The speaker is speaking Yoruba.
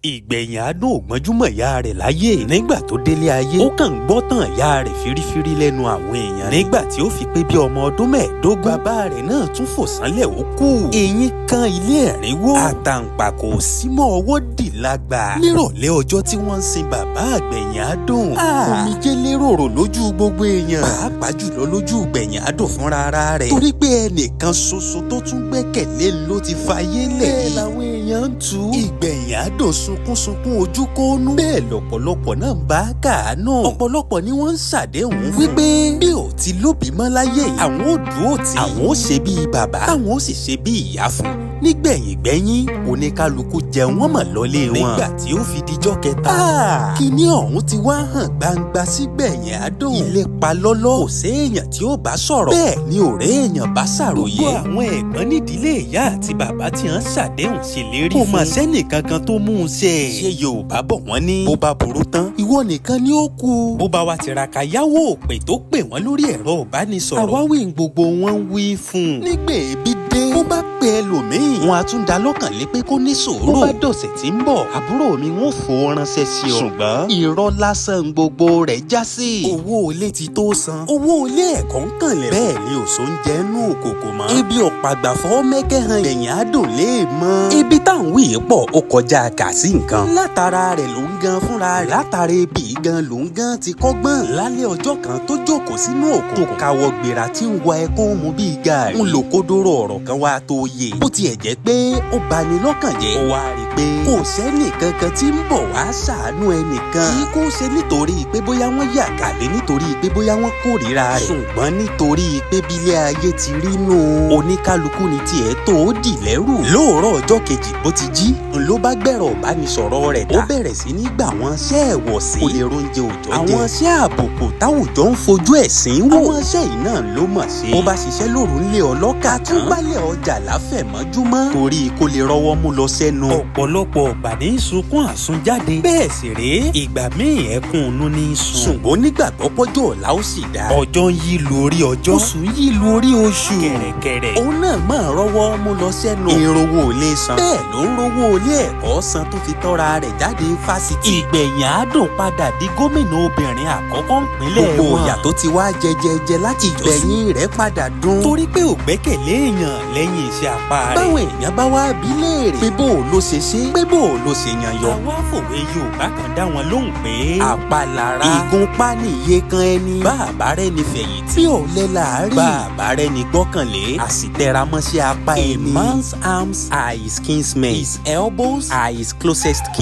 ìgbẹ̀yìn Àánú ò gbọ́njúmọ̀ ìyá rẹ̀ láyé. Nígbà tó délé ayé, ó kàn ń gbọ́ tàn ìyá rẹ̀ fírífírí lẹ́nu àwọn èèyàn. Nígbà tí ó fi pé bí ọmọ ọdún mẹ́ẹ̀ẹ́dógún, bàbá rẹ̀ náà tún fò sánlẹ̀ ó kú. Eyín kan ilé ẹ̀rín wó. Àtàǹpàkò símọ́ ọwọ́ dì lágbà. Nírọ̀lẹ́ ọjọ́ tí wọ́n ń sin bàbá àgbẹ̀yìn Àdùn, omijé léròrò lójú gbogbo èèyàn. Pàápàá jùlọ lójú ìgbẹ̀yìn Àdùn fúnra rẹ̀. Torí pé ẹnìkan ṣoṣo tó tún gbẹ́kẹ̀lé ló ti fayé lẹ̀. Bẹ́ẹ̀ làwọn èèyàn ń tú. Ìgbẹ̀yìn Àdùn sunkún ojú kónú. Bẹ́ẹ̀ lọ̀pọ̀lọpọ̀ náà ń bá káàánú. Ọ̀pọ̀lọpọ̀ ni wọ́n ń ṣàdéhùn wípé bí ò ti lóbìí mọ́ láyé, àwọn ò dúró tì. Àwọn ò ṣe bíi bàbá, àwọn ò sì ṣe bíi ìyá fún. Nígbẹ̀yìn oníkálukú jẹun wọ́n mọ̀ lọ́lé wọn. Nígbà tí ó fi dijọ́ kẹta, kíní ọ̀hún ti wá hàn gbangba sígbẹ̀yìn Àdùn. Ilé pa lọ́lọ́, kò séèyàn tí ó bá sọ̀rọ̀. Bẹ́ẹ̀ ni ọ̀rẹ́ èèyàn bá ṣàròyé. Gbogbo àwọn ẹ̀gbọ́n nídìílé ìyá àti bàbá tí wọ́n ṣàdéhùn ṣèlérí fún. Kò mà sẹ́nì kankan tó mú un ṣe. Ṣé Yorùbá bọ̀ wọ́n ní bó bá burú tán, ìwọ nìkan ni ó kù. Bó bá wa tiraka yáwó òpè tó pè wọ́n lórí ẹ̀rọ ìbánisọ̀rọ̀. Àwáwí gbogbo wọn ń wí fún un. Nígbà ebi dé, bó bá pe ẹlòmíì, wọn á tún dá lọ́kàn lé pé kó ní sùúrù. Bó bá dọ̀sẹ̀ tí ń bọ̀, àbúrò mi wọ́n fò ránṣẹ́ sí ọ. Ṣùgbọ́n irọ́ lásán gbogbo rẹ̀ já sí. Owó ilé ti tó san. Owó ilé ẹ̀kọ́ ń kànlẹ̀. Bẹ́ẹ̀ ni òṣòǹjẹ nú òkòkò mọ́. Ebi ọ̀pàgbàfọ́ mẹ́kẹ́ han Ìgbẹ̀yìn Àdùn lè mọ́. Ebi táwọn wí pọ̀ ó kọjá kà sí nǹkan. Látara rẹ̀ ló ń gan fúnra rẹ̀. Látara ebi gan ló ń gan ti kọ́gbọ́n. Lálẹ́ ọjọ́ kan tó jókòó sínú òkun tó káwọ́ gbéra tí ń wa ẹkún mu bíi gààrí. ń lo kódóró ọ̀rọ̀ kan wá tó yé. bó tiẹ̀ jẹ́ pé ó bani lọ́kàn jẹ́. ó wá rí i pé kò sẹ́nì kankan tí ń bọ̀ wá ṣàánú ẹnìkan. kì í kó ṣe nítorí pé bóyá wọ́n yà kàlé nítorí pé bóyá wọ́n kórìíra rẹ̀. ṣùgbọ́n nítorí pé bílé ayé ti rí nù. oníkálukú ni tiẹ̀ tó dì lẹ́rù. lóòrọ̀ ọjọ́ kejì bó ti jí ló bá gbẹ̀rọ̀ ìbánisọ̀rọ̀ rẹ̀ dá. ó bẹ̀rẹ̀ sí ní gbà wọ́n ṣẹ́ ẹ̀wọ̀ sí. kò lè róúnjẹ òòjọ́ jẹ. àwọn ṣẹ́ àbùkù táwùjọ ń fojú ẹ̀sìn wò. àwọn ṣẹ́ yìí náà ló mọ̀ ṣe. bó bá ṣiṣẹ́ lóru ńlé ọlọ́kà tún gbálẹ̀ ọjà láfẹ̀mọ́júmọ́. torí kó lè rọ́wọ́ mú lọ sẹ́nu. ọ̀pọ̀lọpọ̀ ọ̀gbà ní sunkún àsunjáde. bẹ́ẹ̀ sì rèé ìgbà míì ẹkún inú ní sùn. ṣùgbọ́n nígbàgbọ́ pọ́jọ́ ọ̀la ó sì dáa. ọjọ́ ń yí lu orí ọjọ́. oṣù ń yí lu orí oṣù. kẹ̀rẹ̀kẹ̀rẹ̀. òun náà máa rọ́wọ́ mú lọ sẹ́nu. ìrówó ilé san. bẹ́ẹ̀ ló ń rówó ilé ẹ̀kọ́ san tó fi tọ́ra rẹ̀ jáde fásitì. Ìgbẹ̀yìn Àdùn padà di gómìnà obìnrin àkọ́kọ́ ìpínlẹ̀ wọn. gbogbo ìyà tó ti wá jẹjẹjẹ láti ìgbẹ̀yìn rẹ̀ padà dùn. torí pé ò gbẹ́kẹ̀lé èèyàn lẹ́yìn iṣẹ́ apá rẹ̀. báwọn èèyàn bá wá bí léèrè pé bó o ló ṣe ṣe, pé bó o ló ṣe yan yọ. àwa fòwe Yorùbá kan dá wọn lóhùn pé àpalára ìgúnpá nìyé kan ẹni. bàbá rẹ̀ ní fẹ̀yìntì. bí ọ̀lẹ làárí. bàbá rẹ̀ ní gbọ́kànlé. àsìtẹramọ́ṣẹ́ apá ẹni. A man's arms are his kinsmen. His elbows are his closest kin.